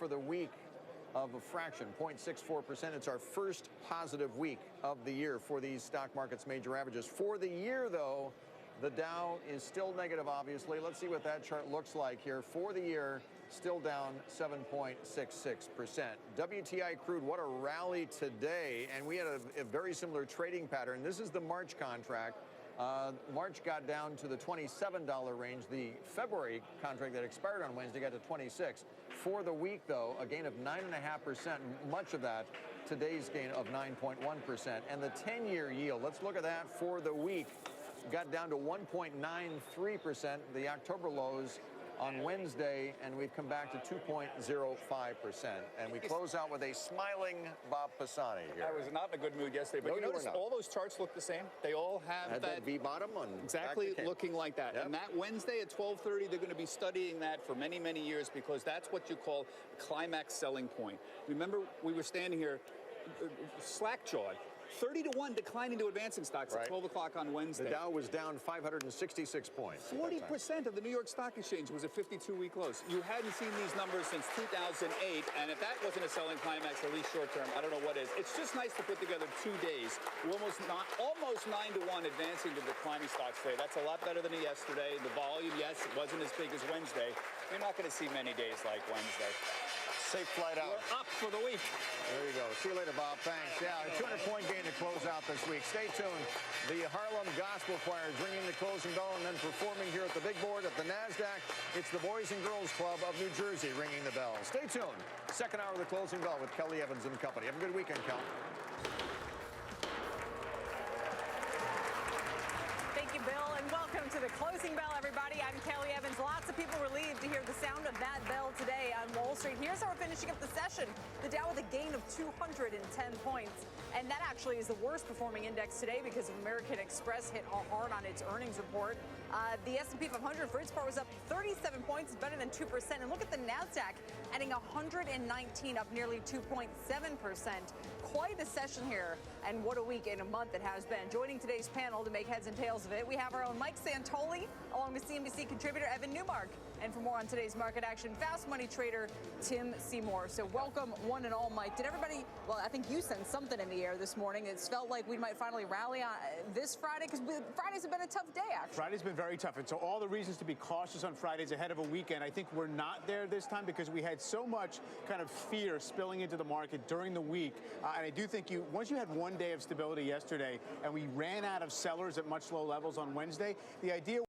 for the week of a fraction, 0.64%. It's our first positive week of the year for these stock markets major averages. For the year, though, the Dow is still negative, obviously. Let's see what that chart looks like here. For the year, still down 7.66%. WTI crude, what a rally today. And we had a very similar trading pattern. This is the March contract. March got down to the $27 range. The February contract that expired on Wednesday got to $26. For the week, though, a gain of 9.5%. Much of that, today's gain of 9.1%. And the 10-year yield, let's look at that for the week, got down to 1.93%. The October lows on Wednesday, and we've come back to 2.05%. And we close out with a smiling Bob Pisani here. I was not in a good mood yesterday, but No, you notice all those charts look the same. They all have that V bottom on exactly looking like that. Yep. And that Wednesday at 12:30, they're going to be studying that for many, many years because that's what you call a climax selling point. Remember, we were standing here slack-jawed. 30-1 declining to advancing stocks at 12 o'clock on Wednesday. The Dow was down 566 points. 40% of the New York Stock Exchange was at 52-week lows. You hadn't seen these numbers since 2008, and if that wasn't a selling climax, at least short-term, I don't know what is. It's just nice to put together 2 days. Almost 9-to-1 advancing to declining stocks today. That's a lot better than yesterday. The volume, yes, it wasn't as big as Wednesday. You're not going to see many days like Wednesday. Safe flight out. We're up for the week. There you go. See you later, Bob. Thanks. Yeah, a 200-point gain to close out this week. Stay tuned. The Harlem Gospel Choir is ringing the closing bell and then performing here at the big board at the Nasdaq. It's the Boys and Girls Club of New Jersey ringing the bell. Stay tuned. Second hour of the closing bell with Kelly Evans and company. Have a good weekend, Kelly. Thank you, Bill, and welcome to the closing bell, everybody. I'm Kelly Evans. Lots of people relieved to hear the sound of that bell today on Wall Street. Here's how we're finishing up the session. The Dow with a gain of 210 points. And that actually is the worst performing index today because American Express hit hard on its earnings report. The S&P 500 for its part was up 37 points, better than 2%. And look at the Nasdaq adding 119, up nearly 2.7%. Quite a session here, and what a week and a month it has been. Joining today's panel to make heads and tails of it, we have our own Mike Santoli, along with CNBC contributor Evan Newmark. And for more on today's market action, fast money trader Tim Seymour. So welcome, one and all, Mike. Did everybody, well, I think you sent something in the air this morning. It's felt like we might finally rally on this Friday, because Fridays have been a tough day, actually. Friday's been very tough, and so all the reasons to be cautious on Fridays ahead of a weekend. I think we're not there this time because we had so much kind of fear spilling into the market during the week. And I do think once you had 1 day of stability yesterday and we ran out of sellers at much low levels on Wednesday, the idea